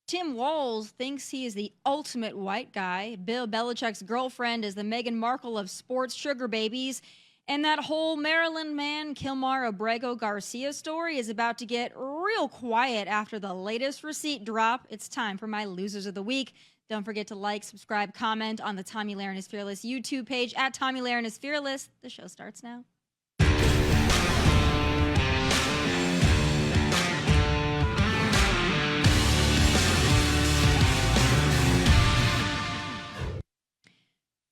Tim Walz thinks he is the ultimate white guy. Bill Belichick's girlfriend is the Meghan Markle of sports sugar babies. And that whole Maryland man, Abrego Garcia story is about to get real quiet after the latest receipt drop. It's time for my Losers of the Week. Don't forget to like, subscribe, comment on the Tomi Lahren is Fearless YouTube page at Tomi Lahren is Fearless. The show starts now.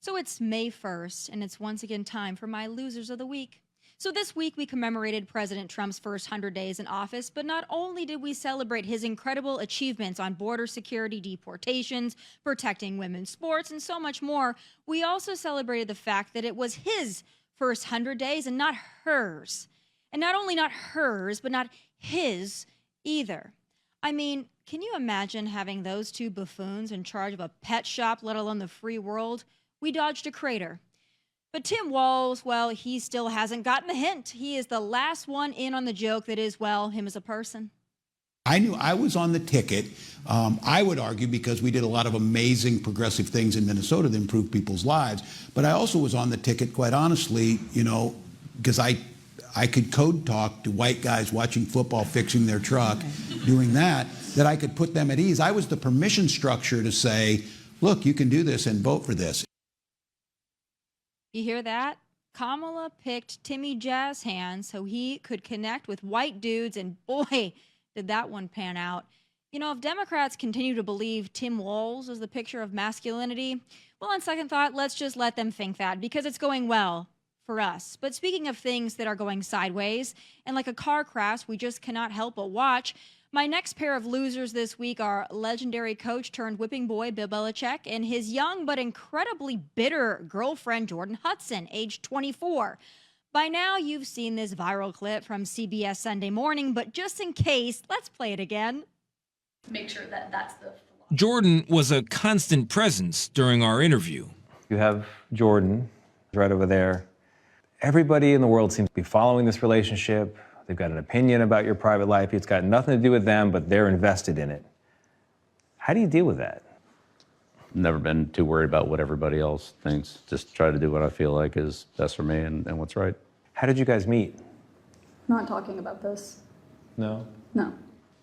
So it's May 1st, and it's once again time for my Losers of the Week. So this week, we commemorated President Trump's first 100 days in office, but not only did we celebrate his incredible achievements on border security, deportations, protecting women's sports, and so much more, we also celebrated the fact that it was his first 100 days and not hers. And not only not hers, but not his either. I mean, can you imagine having those two buffoons in charge of a pet shop, let alone the free world? We dodged a crater. But Tim Walz, well, he still hasn't gotten the hint. He is the last one in on the joke that is, well, him as a person. I knew I was on the ticket, I would argue, because we did a lot of amazing progressive things in Minnesota that improved people's lives. But I also was on the ticket, quite honestly, because I could code talk to white guys watching football, fixing their truck, doing that I could put them at ease. I was the permission structure to say, look, you can do this and vote for this. You hear that? Kamala picked Timmy Jazz Hands so he could connect with white dudes, and boy, did that one pan out. If Democrats continue to believe Tim Walz is the picture of masculinity, well, on second thought, let's just let them think that, because it's going well for us. But speaking of things that are going sideways, and like a car crash we just cannot help but watch, my next pair of losers this week are legendary coach turned whipping boy Bill Belichick and his young but incredibly bitter girlfriend Jordan Hudson, age 24. By now, you've seen this viral clip from CBS Sunday Morning, but just in case, let's play it again. Make sure that that's the... Jordan was a constant presence during our interview. You have Jordan right over there. Everybody in the world seems to be following this relationship. They've got an opinion about your private life. It's got nothing to do with them, but they're invested in it. How do you deal with that? Never been too worried about what everybody else thinks. Just try to do what I feel like is best for me and what's right. How did you guys meet? Not talking about this. No? No.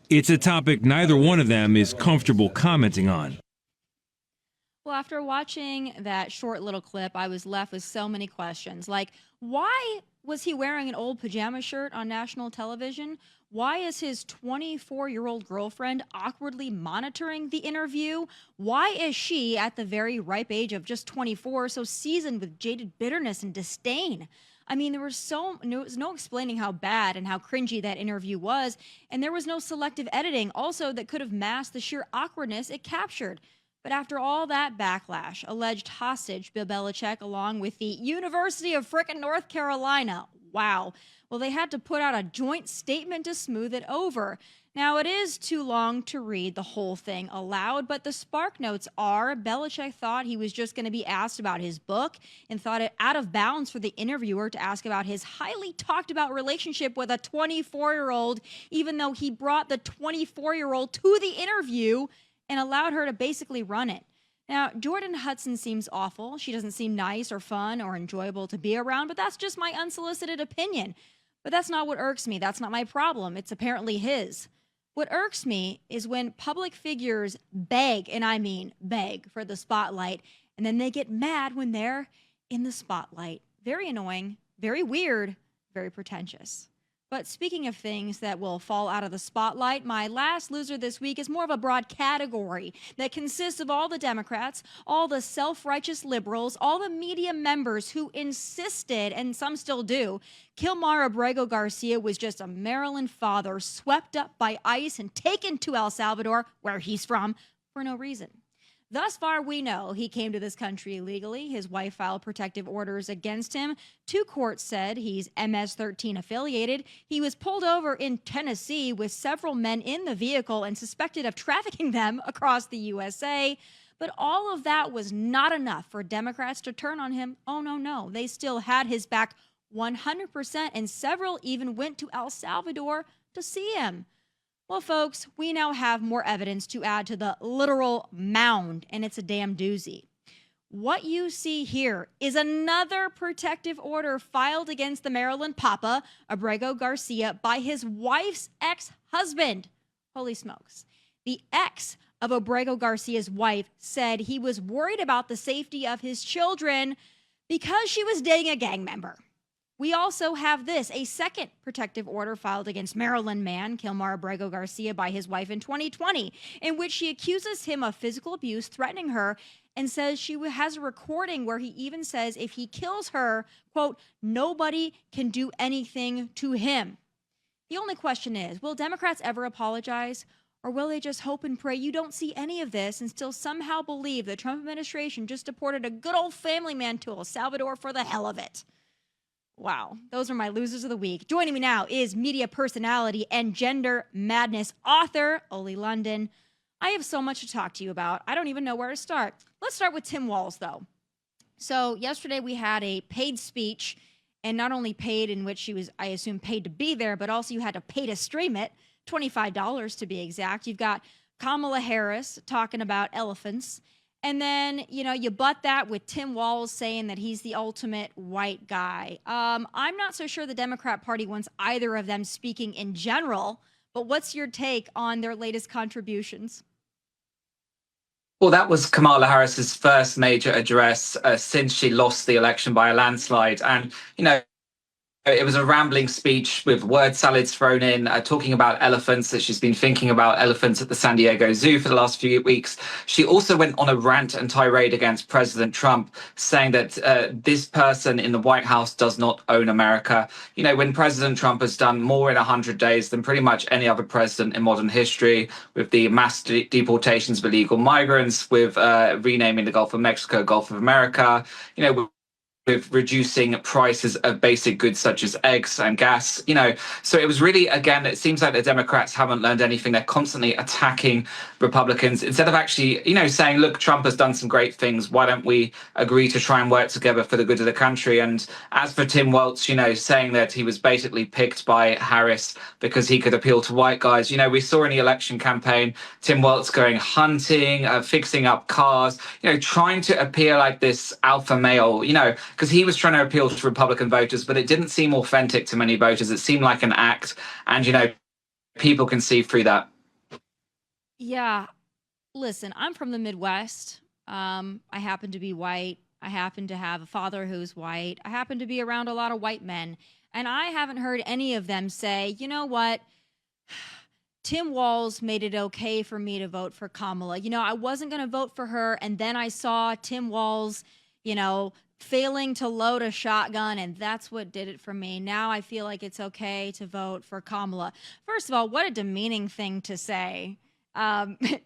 It's a topic neither one of them is comfortable commenting on. Well, after watching that short little clip, I was left with so many questions. Like, why was he wearing an old pajama shirt on national television? Why is his 24-year-old girlfriend awkwardly monitoring the interview? Why is she, at the very ripe age of just 24, so seasoned with jaded bitterness and disdain? I mean, there was no explaining how bad and how cringy that interview was, and there was no selective editing also that could have masked the sheer awkwardness it captured. But after all that backlash, alleged hostage Bill Belichick along with the University of frickin' North Carolina, wow, well, they had to put out a joint statement to smooth it over. Now, it is too long to read the whole thing aloud, but the spark notes are Belichick thought he was just going to be asked about his book and thought it out of bounds for the interviewer to ask about his highly talked about relationship with a 24-year-old, even though he brought the 24-year-old to the interview and allowed her to basically run it. Now, Jordan Hudson seems awful. She doesn't seem nice or fun or enjoyable to be around, but that's just my unsolicited opinion. But that's not what irks me. That's not my problem. It's apparently his. What irks me is when public figures beg, and I mean beg, for the spotlight, and then they get mad when they're in the spotlight. Very annoying, very weird, very pretentious. But speaking of things that will fall out of the spotlight, my last loser this week is more of a broad category that consists of all the Democrats, all the self-righteous liberals, all the media members who insisted, and some still do, Abrego Garcia was just a Maryland father swept up by ICE and taken to El Salvador, where he's from, for no reason. Thus far, we know he came to this country illegally. His wife filed protective orders against him. Two courts said he's MS-13 affiliated. He was pulled over in Tennessee with several men in the vehicle and suspected of trafficking them across the USA. But all of that was not enough for Democrats to turn on him. Oh, no. They still had his back 100%, and several even went to El Salvador to see him. Well, folks, we now have more evidence to add to the literal mound, and it's a damn doozy. What you see here is another protective order filed against the Maryland Papa, Abrego Garcia, by his wife's ex-husband. Holy smokes. The ex of Abrego Garcia's wife said he was worried about the safety of his children because she was dating a gang member. We also have this, a second protective order filed against Maryland man Kilmar Abrego Garcia by his wife in 2020, in which she accuses him of physical abuse, threatening her, and says she has a recording where he even says if he kills her, quote, nobody can do anything to him. The only question is, will Democrats ever apologize? Or will they just hope and pray you don't see any of this and still somehow believe the Trump administration just deported a good old family man to El Salvador for the hell of it? Wow, those are my losers of the week. Joining me now is media personality and gender madness author, Oli London. I have so much to talk to you about. I don't even know where to start. Let's start with Tim Walz, though. So yesterday we had a paid speech, and not only paid in which she was, I assume, paid to be there, but also you had to pay to stream it, $25 to be exact. You've got Kamala Harris talking about elephants. And then, you butt that with Tim Walz saying that he's the ultimate white guy. I'm not so sure the Democrat Party wants either of them speaking in general, but what's your take on their latest contributions? Well, that was Kamala Harris's first major address since she lost the election by a landslide. And, it was a rambling speech with word salads thrown in, talking about elephants, that she's been thinking about elephants at the San Diego Zoo for the last few weeks. She also went on a rant and tirade against President Trump, saying that this person in the White House does not own America. When President Trump has done more in 100 days than pretty much any other president in modern history, with the mass deportations of illegal migrants, with renaming the Gulf of Mexico, Gulf of America, with reducing prices of basic goods such as eggs and gas, So it was really, again, it seems like the Democrats haven't learned anything. They're constantly attacking Republicans instead of actually, saying, look, Trump has done some great things. Why don't we agree to try and work together for the good of the country? And as for Tim Walz, saying that he was basically picked by Harris because he could appeal to white guys. We saw in the election campaign, Tim Walz going hunting, fixing up cars, trying to appear like this alpha male, because he was trying to appeal to Republican voters, but it didn't seem authentic to many voters. It seemed like an act, and, people can see through that. Yeah. Listen, I'm from the Midwest. I happen to be white. I happen to have a father who's white. I happen to be around a lot of white men, and I haven't heard any of them say, you know what? Tim Walz made it okay for me to vote for Kamala. I wasn't going to vote for her, and then I saw Tim Walz, failing to load a shotgun, and that's what did it for me. Now I feel like it's okay to vote for Kamala. First of all, what a demeaning thing to say.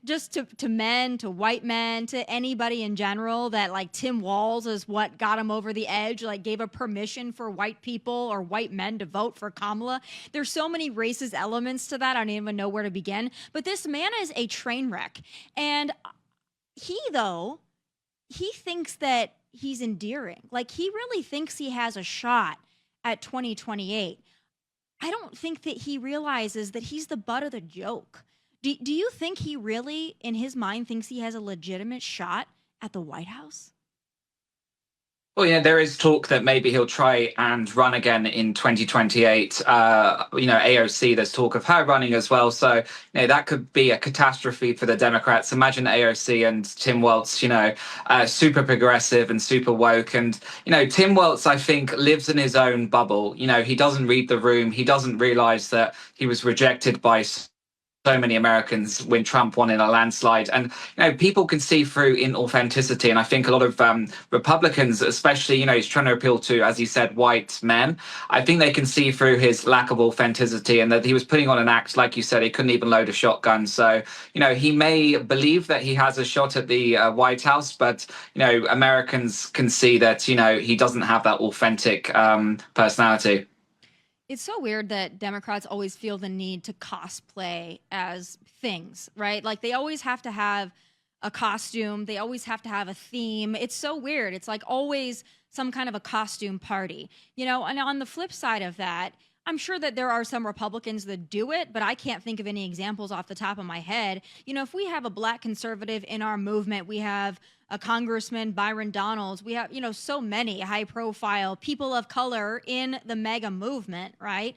Just to men, to white men, to anybody in general, that like Tim Walz is what got him over the edge, like gave a permission for white people or white men to vote for Kamala. There's so many racist elements to that, I don't even know where to begin. But this man is a train wreck. And he thinks that he's endearing. Like, he really thinks he has a shot at 2028. I don't think that he realizes that he's the butt of the joke. Do you think he really, in his mind, thinks he has a legitimate shot at the White House? Well, there is talk that maybe he'll try and run again in 2028. AOC, there's talk of her running as well. So, that could be a catastrophe for the Democrats. Imagine AOC and Tim Walz, super progressive and super woke. And, Tim Walz, I think, lives in his own bubble. He doesn't read the room. He doesn't realize that he was rejected by so many Americans when Trump won in a landslide. And, people can see through inauthenticity. And I think a lot of Republicans, especially, he's trying to appeal to, as he said, white men. I think they can see through his lack of authenticity and that he was putting on an act. Like you said, he couldn't even load a shotgun. So, he may believe that he has a shot at the White House, but, Americans can see that, he doesn't have that authentic personality. It's so weird that Democrats always feel the need to cosplay as things, right? Like, they always have to have a costume. They always have to have a theme. It's so weird. It's like always some kind of a costume party, And on the flip side of that, I'm sure that there are some Republicans that do it, but I can't think of any examples off the top of my head. You know, if we have a black conservative in our movement, we have a Congressman, Byron Donalds, we have, you know, so many high profile people of color in the mega movement, right?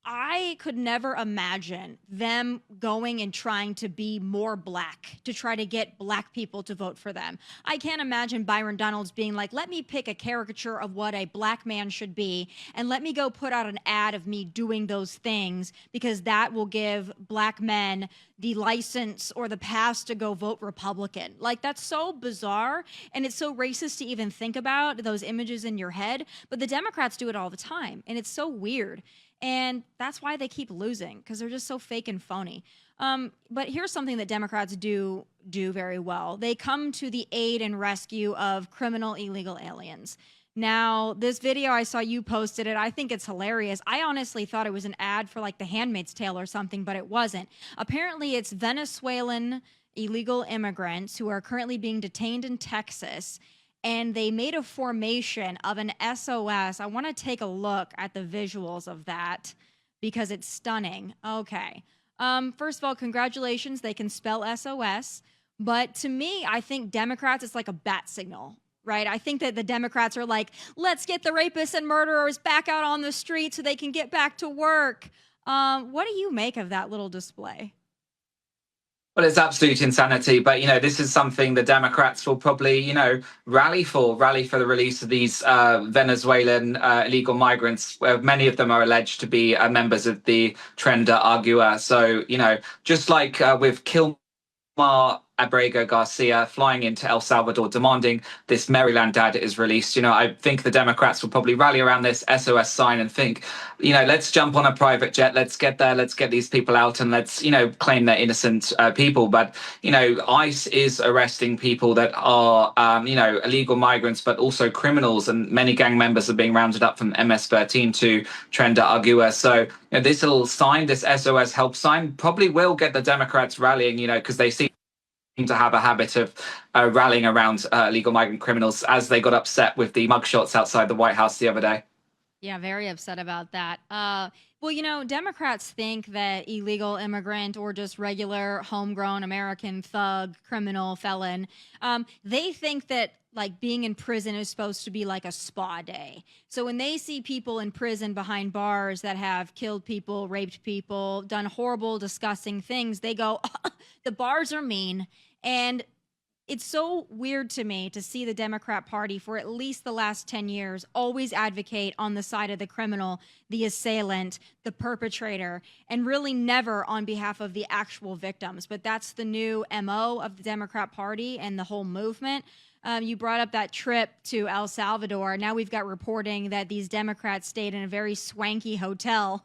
I could never imagine them going and trying to be more black to try to get black people to vote for them. I can't imagine Byron Donalds being like, let me pick a caricature of what a black man should be and let me go put out an ad of me doing those things because that will give black men the license or the pass to go vote Republican. Like, that's so bizarre, and it's so racist to even think about those images in your head, but the Democrats do it all the time, and it's so weird. And that's why they keep losing, because they're just so fake and phony. But here's something that Democrats do very well. They come to the aid and rescue of criminal illegal aliens. Now, this video, I saw you posted it. I think it's hilarious. I honestly thought it was an ad for like The Handmaid's Tale or something, but it wasn't. Apparently, it's Venezuelan illegal immigrants who are currently being detained in Texas, and they made a formation of an SOS. I want to take a look at the visuals of that because it's stunning. Okay. First of all, congratulations. They can spell SOS. But to me, I think Democrats, it's like a bat signal, right? I think that the Democrats are like, let's get the rapists and murderers back out on the street so they can get back to work. What do you make of that little display? Well, it's absolute insanity, but, you know, this is something the Democrats will probably, you know, rally for the release of these Venezuelan illegal migrants, where many of them are alleged to be members of the Trenda Argua. So, you know, just like with Kilmar Abrego Garcia flying into El Salvador demanding this Maryland dad is released. You know, I think the Democrats will probably rally around this SOS sign and think, you know, let's jump on a private jet, let's get there, let's get these people out, and let's, you know, claim they're innocent people. But, you know, ICE is arresting people that are, you know, illegal migrants, but also criminals, and many gang members are being rounded up from MS-13 to Trenda Argua. So, you know, this little sign, this SOS help sign, probably will get the Democrats rallying, you know, because they see to have a habit of rallying around illegal migrant criminals, as they got upset with the mugshots outside the White House the other day. Yeah, very upset about that. Well, you know, Democrats think that illegal immigrant or just regular homegrown American thug, criminal, felon, they think that like being in prison is supposed to be like a spa day. So when they see people in prison behind bars that have killed people, raped people, done horrible, disgusting things, they go, oh, the bars are mean. And it's so weird to me to see the Democrat Party for at least the last 10 years always advocate on the side of the criminal, the assailant, the perpetrator, and really never on behalf of the actual victims. But that's the new MO of the Democrat Party and the whole movement. You brought up that trip to El Salvador. Now we've got reporting that these Democrats stayed in a very swanky hotel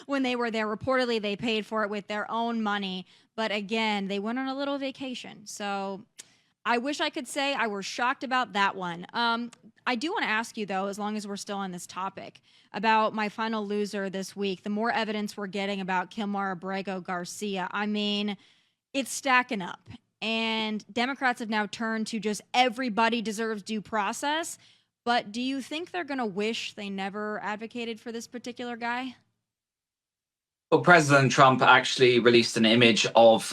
when they were there. Reportedly, they paid for it with their own money. But again, they went on a little vacation. So I wish I could say I was shocked about that one. I do want to ask you, though, as long as we're still on this topic, about my final loser this week. The more evidence we're getting about Kilmar Abrego Garcia, I mean, it's stacking up. And Democrats have now turned to just everybody deserves due process. But do you think they're going to wish they never advocated for this particular guy? Well, President Trump actually released an image of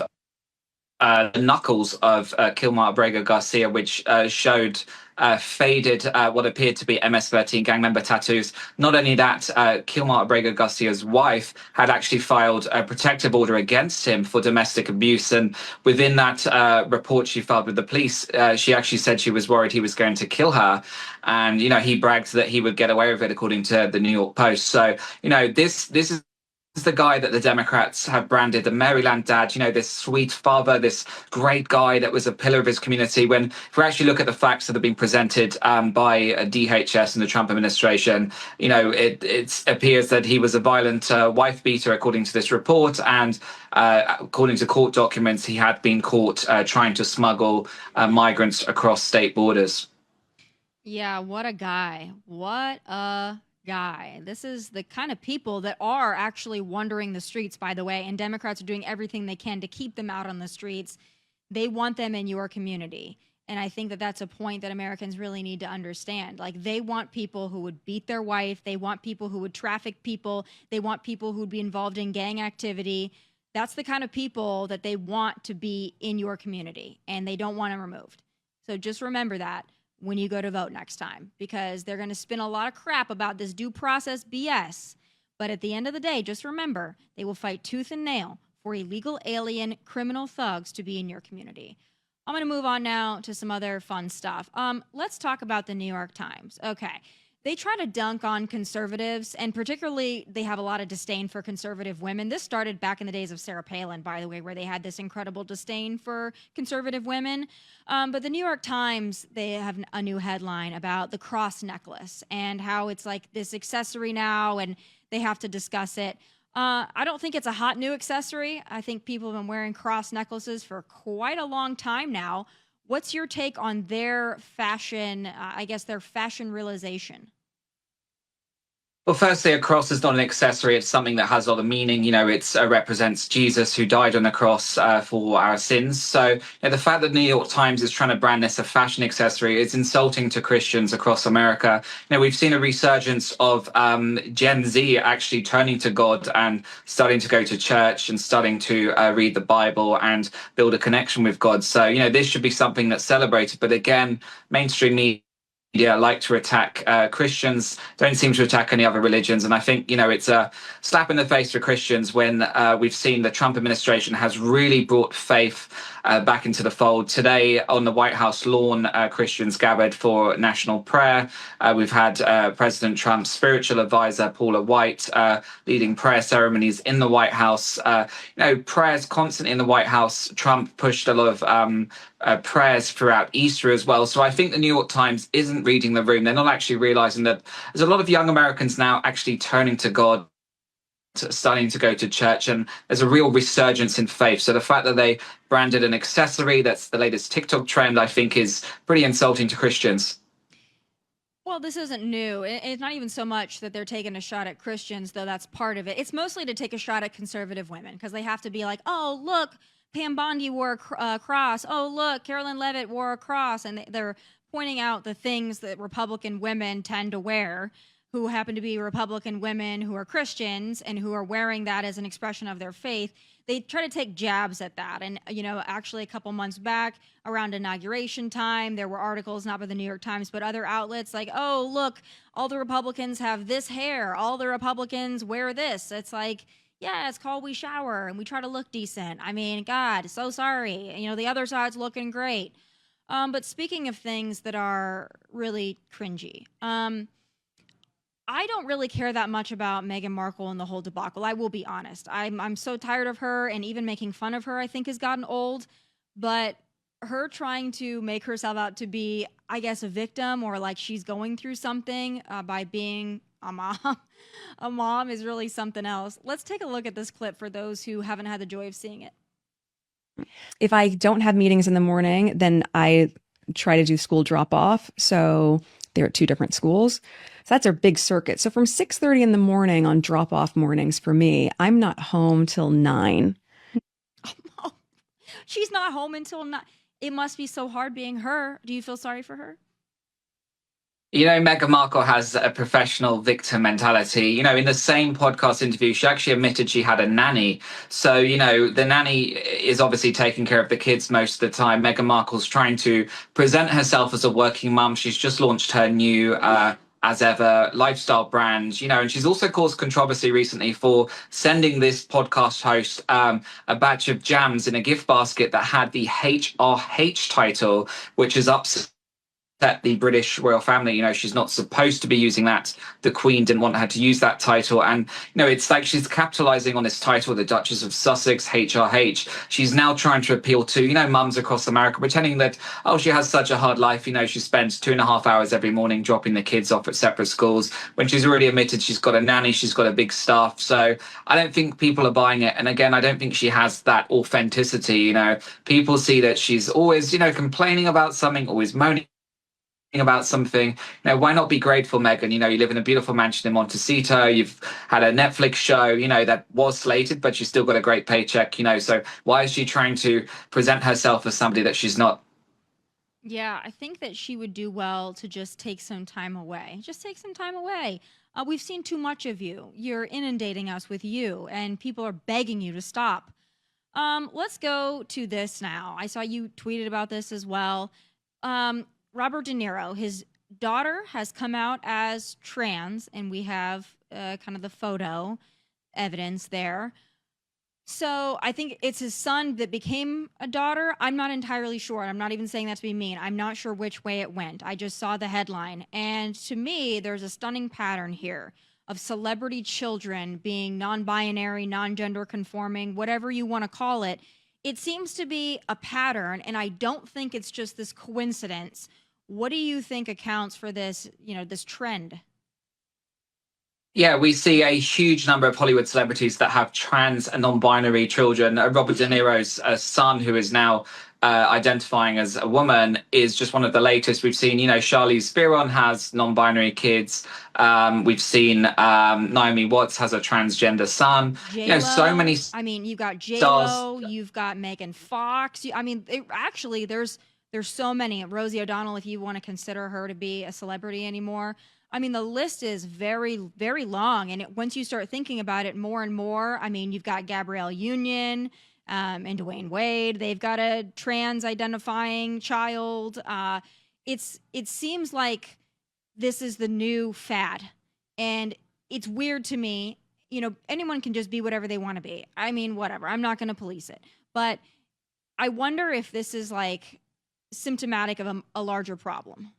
the knuckles of Kilmar Abrego Garcia, which showed faded, what appeared to be MS-13 gang member tattoos. Not only that, Kilmar Abrego Garcia's wife had actually filed a protective order against him for domestic abuse. And within that report she filed with the police, she actually said she was worried he was going to kill her. And, you know, he bragged that he would get away with it, according to the New York Post. So, you know, this is the guy that the Democrats have branded the Maryland dad, you know, this sweet father, this great guy that was a pillar of his community. When if we actually look at the facts that have been presented by DHS and the Trump administration, you know, it appears that he was a violent wife beater, according to this report. And according to court documents, he had been caught trying to smuggle migrants across state borders. Yeah, what a guy. What a guy. This is the kind of people that are actually wandering the streets, by the way, and Democrats are doing everything they can to keep them out on the streets. They want them in your community. And I think that that's a point that Americans really need to understand. Like, they want people who would beat their wife. They want people who would traffic people. They want people who would be involved in gang activity. That's the kind of people that they want to be in your community, and they don't want them removed. So just remember that when you go to vote next time, because they're going to spin a lot of crap about this due process BS. But at the end of the day, just remember, they will fight tooth and nail for illegal alien criminal thugs to be in your community. I'm going to move on now to some other fun stuff. Let's talk about the New York Times. Okay. They try to dunk on conservatives, and particularly they have a lot of disdain for conservative women. This started back in the days of Sarah Palin, by the way, where they had this incredible disdain for conservative women. But the New York Times, they have a new headline about the cross necklace and how it's like this accessory now, and they have to discuss it. I don't think it's a hot new accessory. I think people have been wearing cross necklaces for quite a long time now. What's your take on their fashion, their fashion realization? Well, firstly, a cross is not an accessory. It's something that has a lot of meaning. You know, it represents Jesus who died on the cross for our sins. So the fact that the New York Times is trying to brand this a fashion accessory is insulting to Christians across America. We've seen a resurgence of Gen Z actually turning to God and starting to go to church and starting to read the Bible and build a connection with God. So, this should be something that's celebrated. But again, mainstream media like to attack Christians, don't seem to attack any other religions. And I think, it's a slap in the face for Christians when we've seen the Trump administration has really brought faith back into the fold. Today on the White House lawn, Christians gathered for national prayer. We've had President Trump's spiritual advisor, Paula White, leading prayer ceremonies in the White House. Prayers constantly in the White House. Trump pushed a lot of prayers throughout Easter as well. So I think the New York Times isn't reading the room. They're not actually realizing that there's a lot of young Americans now actually turning to God, starting to go to church, and there's a real resurgence in faith. So the fact that they branded an accessory that's the latest TikTok trend, I think is pretty insulting to Christians. Well, this isn't new. It's not even so much that they're taking a shot at Christians, though that's part of it. It's mostly to take a shot at conservative women, because they have to be like, oh, look, Pam Bondi wore a cross. Oh, look, Carolyn Levitt wore a cross. And they're pointing out the things that Republican women tend to wear, who happen to be Republican women who are Christians and who are wearing that as an expression of their faith. They try to take jabs at that. And, actually a couple months back around inauguration time, there were articles, not by the New York Times, but other outlets like, oh, look, all the Republicans have this hair. All the Republicans wear this. It's like, yeah, it's called we shower and we try to look decent. I mean, God, so sorry. The other side's looking great. But speaking of things that are really cringy, I don't really care that much about Meghan Markle and the whole debacle. I will be honest. I'm so tired of her, and even making fun of her, I think, has gotten old. But her trying to make herself out to be, I guess, a victim, or like she's going through something by being a mom is really something else. Let's take a look at this clip for those who haven't had the joy of seeing it. If I don't have meetings in the morning, then I try to do school drop off. So they're at two different schools. So that's our big circuit. So from 6:30 in the morning on drop off mornings for me, I'm not home till 9. Oh, she's not home until 9. It must be so hard being her. Do you feel sorry for her? Meghan Markle has a professional victim mentality. In the same podcast interview, she actually admitted she had a nanny. So, the nanny is obviously taking care of the kids most of the time. Meghan Markle's trying to present herself as a working mum. She's just launched her new As Ever lifestyle brand, and she's also caused controversy recently for sending this podcast host a batch of jams in a gift basket that had the HRH title, which is upset the British royal family. She's not supposed to be using that. The Queen didn't want her to use that title. And, it's like she's capitalizing on this title, the Duchess of Sussex, HRH. She's now trying to appeal to, mums across America, pretending that, she has such a hard life. She spends 2.5 hours every morning dropping the kids off at separate schools, when she's already admitted she's got a nanny, she's got a big staff. So I don't think people are buying it. And again, I don't think she has that authenticity. People see that she's always, complaining about something, always moaning about something. Why not be grateful, Meghan? You live in a beautiful mansion in Montecito. You've had a Netflix show, that was slated, but you still got a great paycheck, so why is she trying to present herself as somebody that she's not? Yeah, I think that she would do well to just take some time away. Just take some time away. We've seen too much of you. You're inundating us with you, and people are begging you to stop. Let's go to this now. I saw you tweeted about this as well. Robert De Niro, his daughter has come out as trans, and we have kind of the photo evidence there. So I think it's his son that became a daughter. I'm not entirely sure. I'm not even saying that to be mean. I'm not sure which way it went. I just saw the headline. And to me, there's a stunning pattern here of celebrity children being non-binary, non-gender conforming, whatever you want to call it. It seems to be a pattern, and I don't think it's just this coincidence. What do you think accounts for this, this trend? Yeah, we see a huge number of Hollywood celebrities that have trans and non-binary children. Robert De Niro's son, who is now identifying as a woman, is just one of the latest. We've seen, Charlize Theron has non-binary kids. We've seen Naomi Watts has a transgender son. J-Lo, so many. I mean, you've got J-Lo, you've got Megan Fox. Actually, there's so many. Rosie O'Donnell, if you want to consider her to be a celebrity anymore. I mean, the list is very, very long. And once you start thinking about it more and more, I mean, you've got Gabrielle Union and Dwayne Wade. They've got a trans identifying child. It seems like this is the new fad. And it's weird to me. Anyone can just be whatever they want to be. I mean, whatever. I'm not going to police it. But I wonder if this is like symptomatic of a larger problem.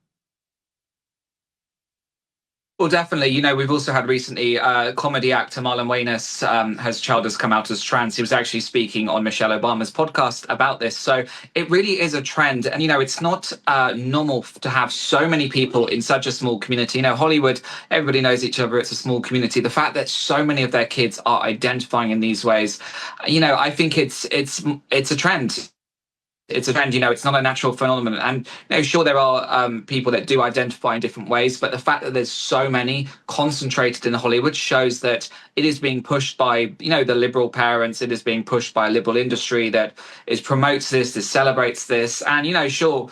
Well, definitely. We've also had recently comedy actor Marlon Wayans, his child has come out as trans. He was actually speaking on Michelle Obama's podcast about this. So it really is a trend. And, it's not normal to have so many people in such a small community. Hollywood, everybody knows each other. It's a small community. The fact that so many of their kids are identifying in these ways, I think it's a trend. It's a trend, it's not a natural phenomenon. And sure, there are people that do identify in different ways, but the fact that there's so many concentrated in Hollywood shows that it is being pushed by, the liberal parents. It is being pushed by a liberal industry that promotes this, celebrates this. And, sure,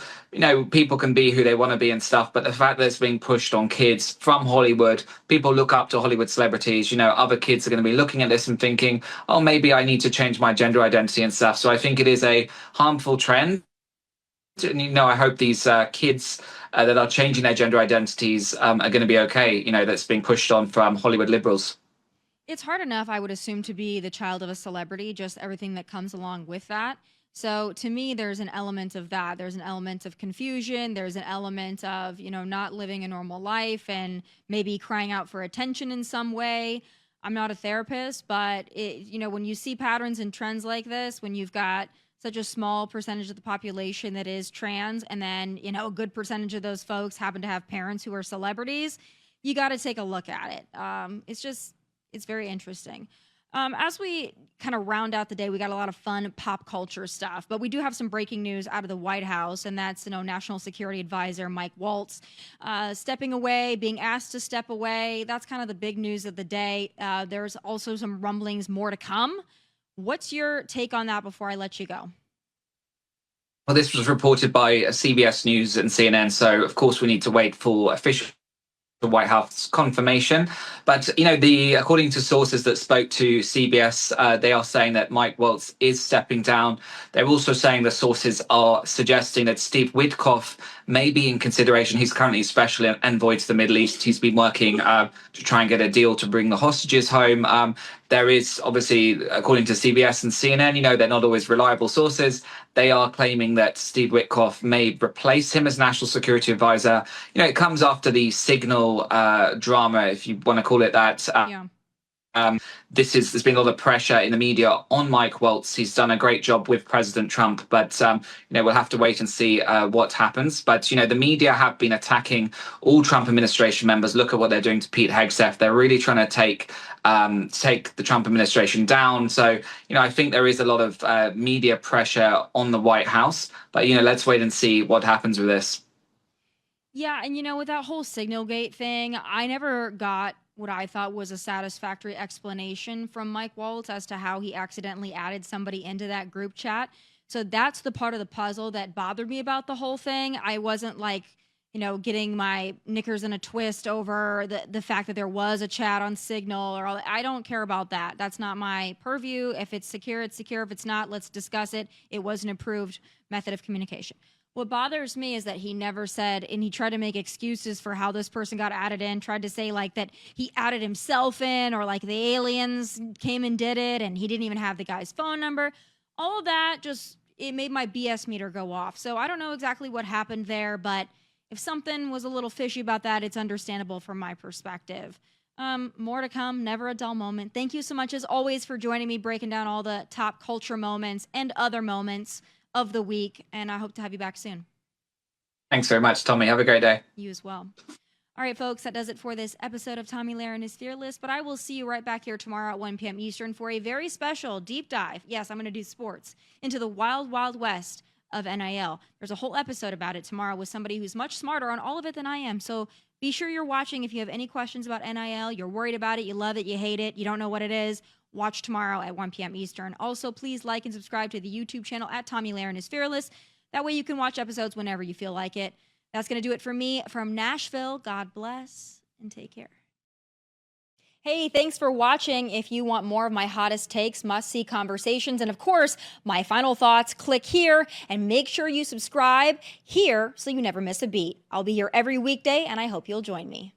people can be who they want to be and stuff, but the fact that it's being pushed on kids from Hollywood, people look up to Hollywood celebrities, other kids are going to be looking at this and thinking, oh, maybe I need to change my gender identity and stuff. So I think it is a harmful trend. And, I hope these kids that are changing their gender identities are going to be okay, that's being pushed on from Hollywood liberals. It's hard enough, I would assume, to be the child of a celebrity, just everything that comes along with that. So to me, there's an element of that. There's an element of confusion. There's an element of, not living a normal life and maybe crying out for attention in some way. I'm not a therapist, but when you see patterns and trends like this, when you've got such a small percentage of the population that is trans, and then, a good percentage of those folks happen to have parents who are celebrities, you got to take a look at it. It's very interesting. As we kind of round out the day, we got a lot of fun pop culture stuff, but we do have some breaking news out of the White House, and that's, National Security Advisor Mike Waltz stepping away, being asked to step away. That's kind of the big news of the day. There's also some rumblings more to come. What's your take on that before I let you go? Well, this was reported by CBS News and CNN, so of course we need to wait for official the White House confirmation. But, according to sources that spoke to CBS, they are saying that Mike Waltz is stepping down. They're also saying the sources are suggesting that Steve Witkoff may be in consideration. He's currently special envoy to the Middle East. He's been working to try and get a deal to bring the hostages home. There is obviously, according to CBS and CNN, they're not always reliable sources. They are claiming that Steve Witkoff may replace him as National Security Advisor. It comes after the Signal drama, if you want to call it that. There's been a lot of pressure in the media on Mike Waltz. He's done a great job with President Trump, but we'll have to wait and see what happens. But the media have been attacking all Trump administration members. Look at what they're doing to Pete Hegseth. They're really trying to take the Trump administration down. So I think there is a lot of media pressure on the White House. But let's wait and see what happens with this. Yeah, and with that whole Signalgate thing, I never got what I thought was a satisfactory explanation from Mike Waltz as to how he accidentally added somebody into that group chat. So that's the part of the puzzle that bothered me about the whole thing. I wasn't like, getting my knickers in a twist over the fact that there was a chat on Signal or all that. I don't care about that. That's not my purview. If it's secure, it's secure. If it's not, let's discuss it. It was an approved method of communication. What bothers me is that he never said, and he tried to make excuses for how this person got added in, tried to say like that he added himself in or like the aliens came and did it and he didn't even have the guy's phone number. All of that it made my BS meter go off. So I don't know exactly what happened there, but if something was a little fishy about that, it's understandable from my perspective. More to come, never a dull moment. Thank you so much, as always, for joining me, breaking down all the top culture moments and other moments of the week, and I hope to have you back soon. Thanks very much, Tommy. Have a great day. You as well. All right, folks, that does it for this episode of Tomi Lahren is Fearless, but I will see you right back here tomorrow at 1 p.m. Eastern for a very special deep dive. Yes, I'm going to do sports into the wild, wild west of NIL. There's a whole episode about it tomorrow with somebody who's much smarter on all of it than I am. So be sure you're watching. If you have any questions about NIL, you're worried about it, you love it, you hate it, you don't know what it is, watch tomorrow at 1 p.m. Eastern. Also, please like and subscribe to the YouTube channel at Tomi Lahren is Fearless. That way you can watch episodes whenever you feel like it. That's going to do it for me from Nashville. God bless and take care. Hey, thanks for watching. If you want more of my hottest takes, must-see conversations, and of course, my final thoughts, click here and make sure you subscribe here so you never miss a beat. I'll be here every weekday, and I hope you'll join me.